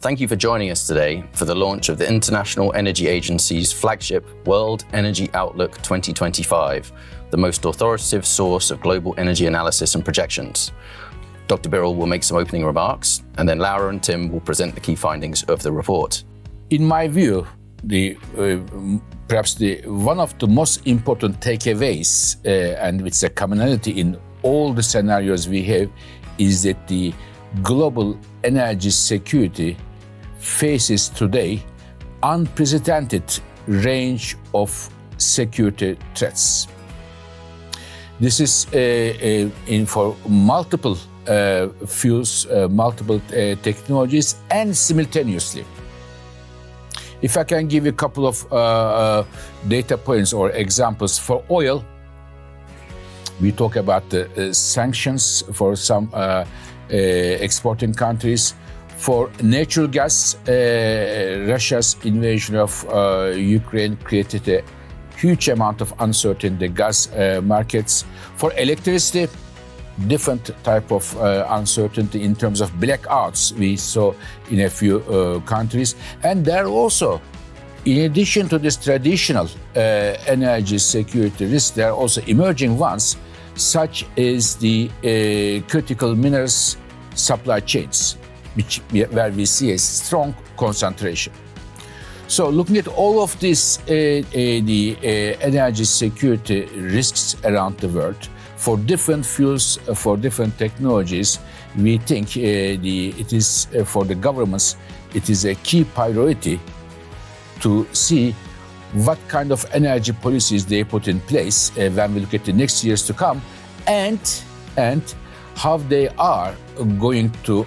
Thank you for joining us today for the launch of the International Energy Agency's flagship World Energy Outlook 2025, the most authoritative source of global energy analysis and projections. Dr. Birol will make some opening remarks, and then Laura and Tim will present the key findings of the report. In my view, perhaps one of the most important takeaways, and it's a commonality in all the scenarios we have, is that the global energy security faces today unprecedented range of security threats. This is for multiple fuels, multiple technologies, and simultaneously. If I can give you a couple of data points or examples for oil, we talk about the sanctions for some exporting countries. For natural gas, Russia's invasion of Ukraine created a huge amount of uncertainty in the gas markets. For electricity, different type of uncertainty in terms of blackouts we saw in a few countries. And there also, in addition to this traditional energy security risks, there are also emerging ones, such as the critical minerals supply chains, where we see a strong concentration. So looking at all of this, the energy security risks around the world, for different fuels, for different technologies, we think it is for the governments, it is a key priority to see what kind of energy policies they put in place when we look at the next years to come, and how they are going to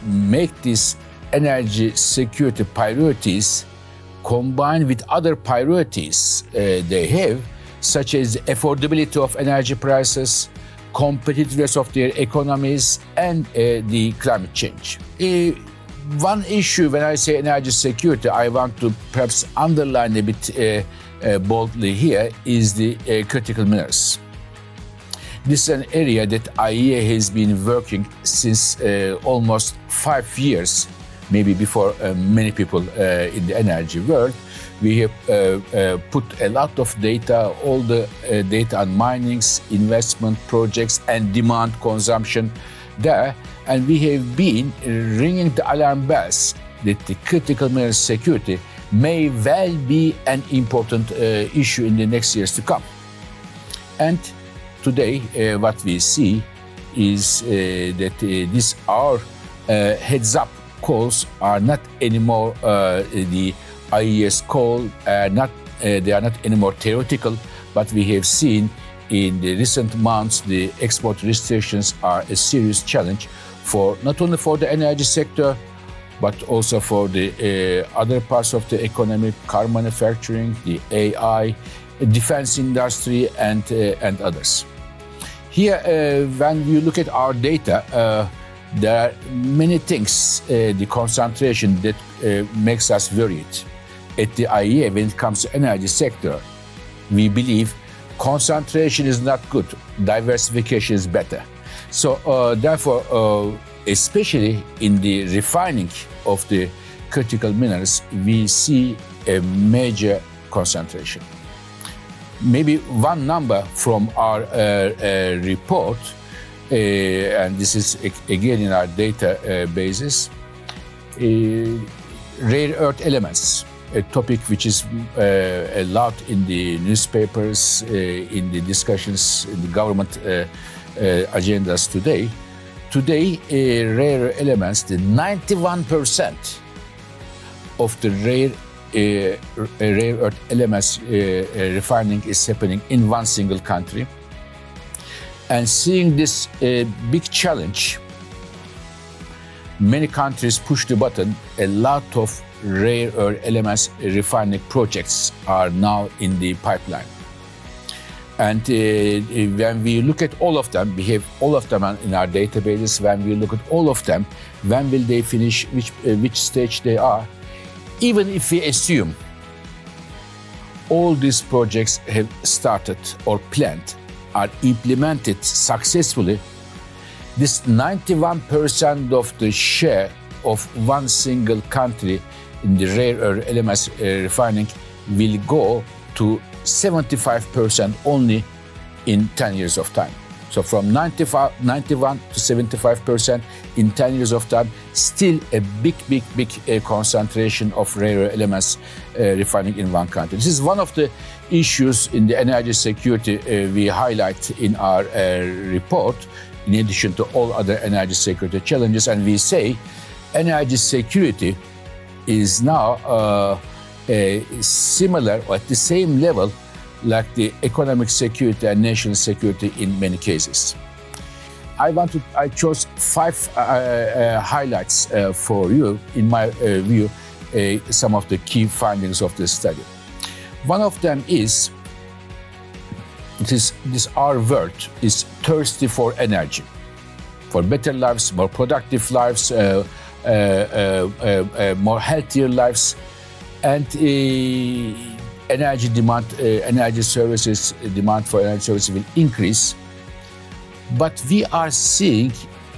make these energy security priorities combined with other priorities they have, such as affordability of energy prices, competitiveness of their economies, and the climate change. One issue when I say energy security, I want to perhaps underline a bit boldly here, is the critical minerals. This is an area that IEA has been working since almost 5 years, maybe before many people in the energy world. We have put a lot of data, all the data on minings, investment projects, and demand consumption there. And we have been ringing the alarm bells that the critical mineral security may well be an important issue in the next years to come. And today, what we see is that these our heads-up calls are not anymore the IES call. They are not anymore theoretical, but we have seen in the recent months the export restrictions are a serious challenge for not only for the energy sector, but also for the other parts of the economy, car manufacturing, the AI, defense industry, and others. Here, when you look at our data, there are many things, the concentration that makes us worried. At the IEA, when it comes to energy sector, we believe concentration is not good, diversification is better. So therefore, especially in the refining of the critical minerals, we see a major concentration. Maybe one number from our report, and this is again in our databases, rare earth elements, a topic which is a lot in the newspapers, in the discussions, in the government agendas today. Today, rare elements, the 91% of the rare earth elements refining is happening in one single country. And seeing this big challenge, many countries push the button. A lot of rare earth elements refining projects are now in the pipeline. And when we look at all of them, we have all of them in our databases. When we look at all of them, when will they finish, which stage they are? Even if we assume all these projects have started or planned, are implemented successfully, this 91% of the share of one single country in the rare earth elements refining will go to 75% only in 10 years of time. So from 91 to 75% in 10 years of time, still a big concentration of rare earth elements refining in one country. This is one of the issues in the energy security we highlight in our report, in addition to all other energy security challenges. And we say energy security is now similar or at the same level like the economic security and national security in many cases. I chose 5 highlights for you, in my view, some of the key findings of this study. One of them is, our world is thirsty for energy, for better lives, more productive lives, more healthier lives, and energy demand, energy services, demand for energy services will increase. But we are seeing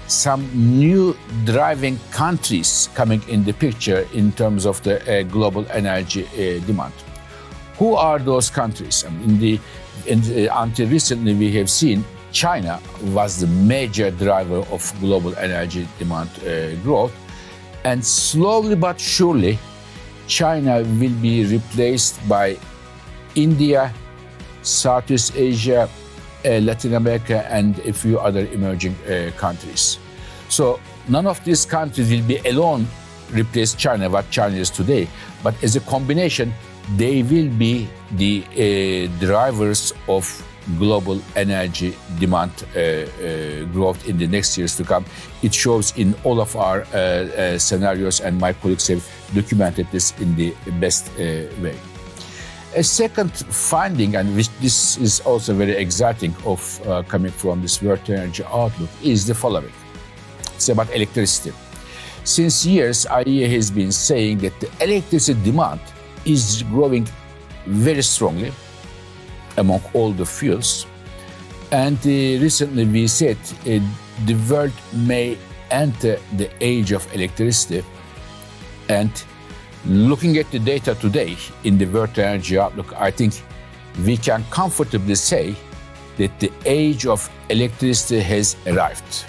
some new driving countries coming in the picture in terms of the global energy demand. Who are those countries? Until recently, we have seen China was the major driver of global energy demand growth. And slowly but surely, China will be replaced by India, Southeast Asia, Latin America, and a few other emerging countries. So none of these countries will be alone replace China, what China is today, but as a combination, they will be the drivers of global energy demand growth in the next years to come. It shows in all of our scenarios, and my colleagues have documented this in the best way. A second finding, and which this is also very exciting of coming from this World Energy Outlook, is the following. It's about electricity. Since years, IEA has been saying that the electricity demand is growing very strongly among all the fuels. And recently we said the world may enter the age of electricity. And looking at the data today in the World Energy Outlook, I think we can comfortably say that the age of electricity has arrived.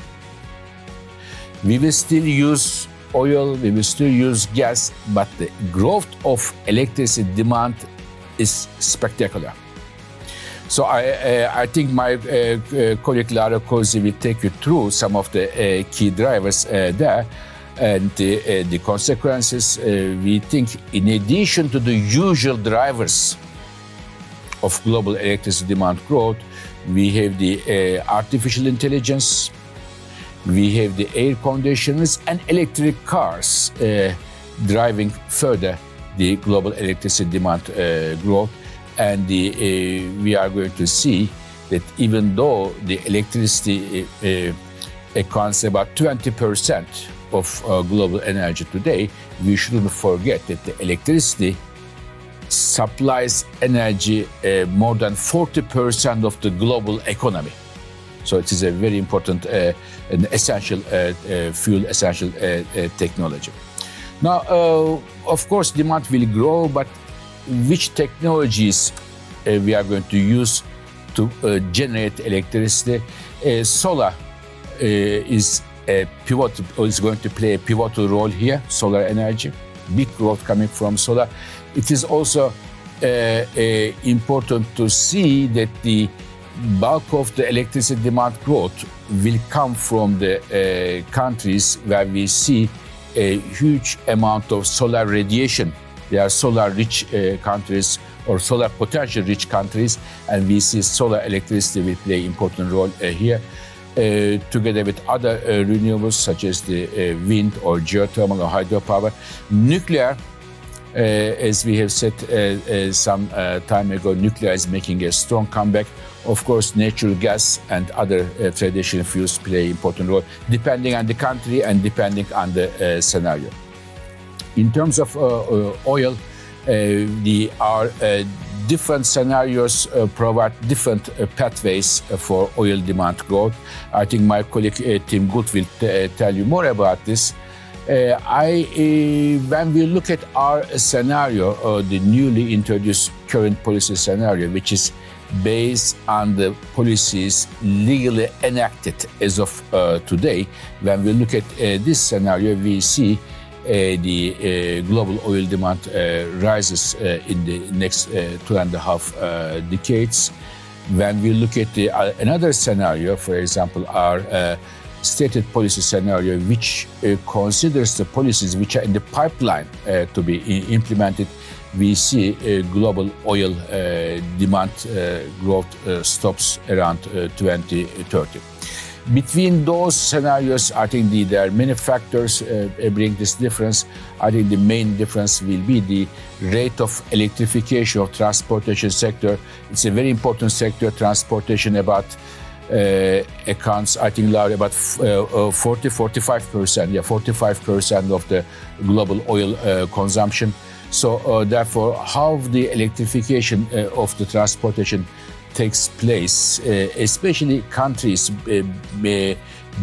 We will still use oil, we will still use gas, but the growth of electricity demand is spectacular. So I think my colleague Lara Cosi will take you through some of the key drivers there and the consequences. We think in addition to the usual drivers of global electricity demand growth, we have the artificial intelligence, we have the air conditioners and electric cars driving further the global electricity demand growth. And we are going to see that even though the electricity accounts about 20% of global energy today, we shouldn't forget that the electricity supplies energy more than 40% of the global economy. So it is a very important and essential fuel, essential technology. Now, of course, demand will grow, but which technologies we are going to use to generate electricity? Solar is going to play a pivotal role here, solar energy, big growth coming from solar. It is also important to see that the bulk of the electricity demand growth will come from the countries where we see a huge amount of solar radiation. They are solar-rich countries or solar potential-rich countries, and we see solar electricity will play an important role here, together with other renewables such as the wind or geothermal or hydropower. Nuclear, as we have said some time ago, nuclear is making a strong comeback. Of course, natural gas and other traditional fuels play an important role, depending on the country and depending on the scenario. In terms of oil, our different scenarios provide different pathways for oil demand growth. I think my colleague Tim Good will tell you more about this. When we look at our scenario, the newly introduced current policy scenario, which is based on the policies legally enacted as of today, when we look at this scenario, we see the global oil demand rises in the next 2.5 decades. When we look at another scenario, for example, our stated policy scenario, which considers the policies which are in the pipeline to be implemented, we see global oil demand growth stops around 2030. Between those scenarios, I think there are many factors bring this difference. I think the main difference will be the rate of electrification of transportation sector. It's a very important sector, transportation, about accounts, I think, about 45% of the global oil consumption. So therefore, how the electrification of the transportation takes place, especially countries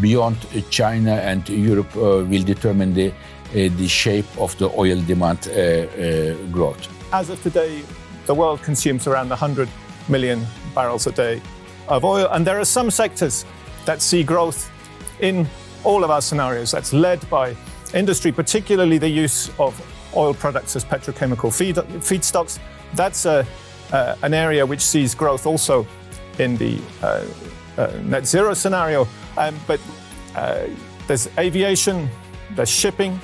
beyond China and Europe, will determine the shape of the oil demand growth. As of today, the world consumes around 100 million barrels a day of oil, and there are some sectors that see growth in all of our scenarios. That's led by industry, particularly the use of oil products as petrochemical feedstocks. That's an area which sees growth also in the net zero scenario. But there's aviation, there's shipping.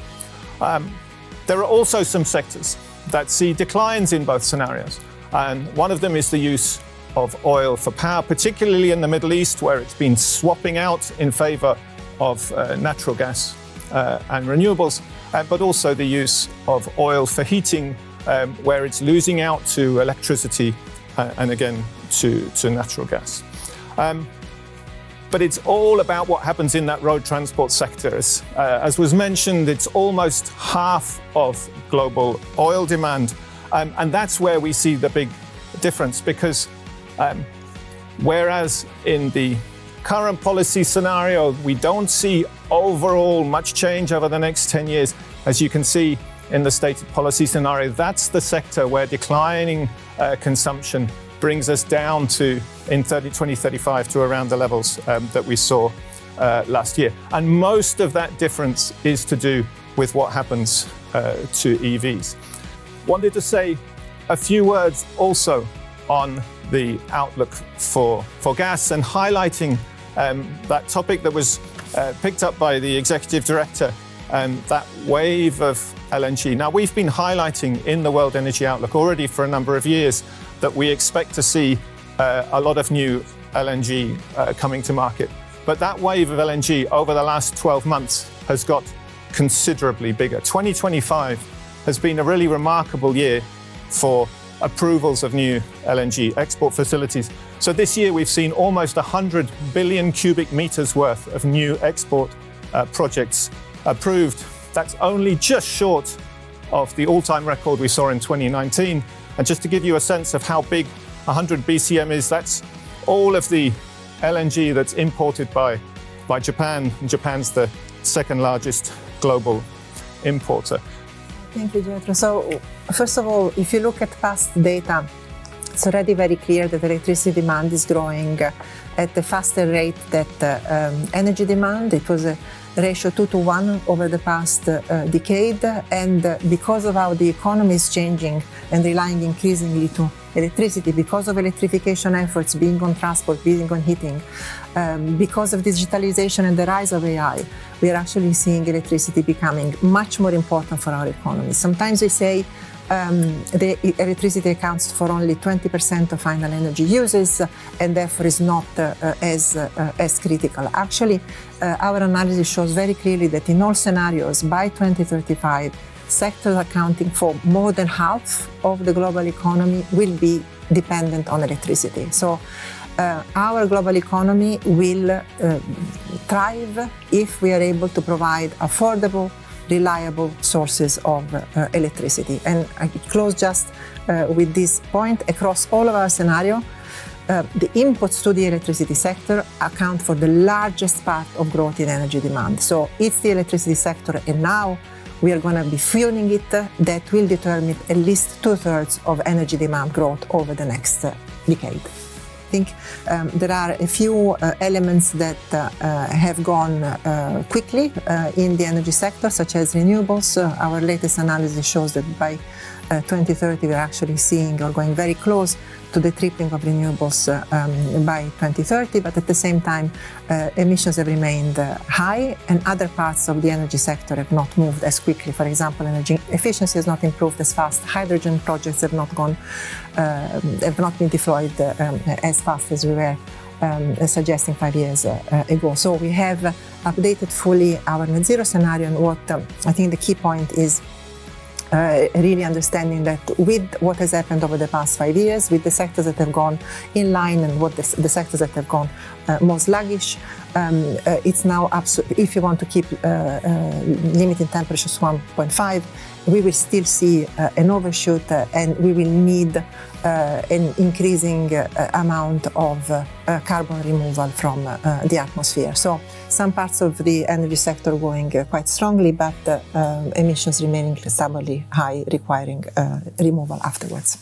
There are also some sectors that see declines in both scenarios. And one of them is the use of oil for power, particularly in the Middle East, where it's been swapping out in favor of natural gas and renewables, but also the use of oil for heating, where it's losing out to electricity and again to natural gas. But it's all about what happens in that road transport sector. As was mentioned, it's almost half of global oil demand. And that's where we see the big difference, because whereas in the current policy scenario, we don't see overall much change over the next 10 years. As you can see in the stated policy scenario, that's the sector where declining consumption brings us down to, in 2035, to around the levels that we saw last year. And most of that difference is to do with what happens to EVs. Wanted to say a few words also on the outlook for gas, and highlighting that topic that was picked up by the executive director, that wave of LNG. Now, we've been highlighting in the World Energy Outlook already for a number of years that we expect to see a lot of new LNG coming to market. But that wave of LNG over the last 12 months has got considerably bigger. 2025 has been a really remarkable year for approvals of new LNG export facilities. So this year we've seen almost 100 billion cubic meters worth of new export projects approved. That's only just short of the all-time record we saw in 2019. And just to give you a sense of how big 100 BCM is, that's all of the LNG that's imported by Japan. And Japan's the second largest global importer. Thank you, Pietro. So, first of all, if you look at past data, it's already very clear that electricity demand is growing at a faster rate than energy demand. It was a ratio 2-to-1 over the past decade. And because of how the economy is changing and relying increasingly to electricity, because of electrification efforts being on transport, being on heating, because of digitalization and the rise of AI, we are actually seeing electricity becoming much more important for our economy. Sometimes we say the electricity accounts for only 20% of final energy uses and therefore is not as critical. Actually, our analysis shows very clearly that in all scenarios, by 2035, sectors accounting for more than half of the global economy will be dependent on electricity. So our global economy will thrive if we are able to provide affordable, reliable sources of electricity. And I close just with this point. Across all of our scenario, the inputs to the electricity sector account for the largest part of growth in energy demand. So it's the electricity sector, and now we are going to be fueling it, that will determine at least 2/3 of energy demand growth over the next decade. I think there are a few elements that have gone quickly in the energy sector, such as renewables. Our latest analysis shows that by 2030 we're actually seeing or going very close to the tripling of renewables by 2030, but at the same time emissions have remained high, and other parts of the energy sector have not moved as quickly. For example, energy efficiency has not improved as fast. Hydrogen projects have not been deployed as fast as we were suggesting 5 years ago. So we have updated fully our net zero scenario, and what I think the key point is really understanding that with what has happened over the past 5 years, with the sectors that have gone in line and what the sectors that have gone more sluggish, it's now if you want to keep limiting temperatures to 1.5, we will still see an overshoot, and we will need an increasing amount of carbon removal from the atmosphere. So some parts of the energy sector going quite strongly, but emissions remaining stubbornly high, requiring removal afterwards.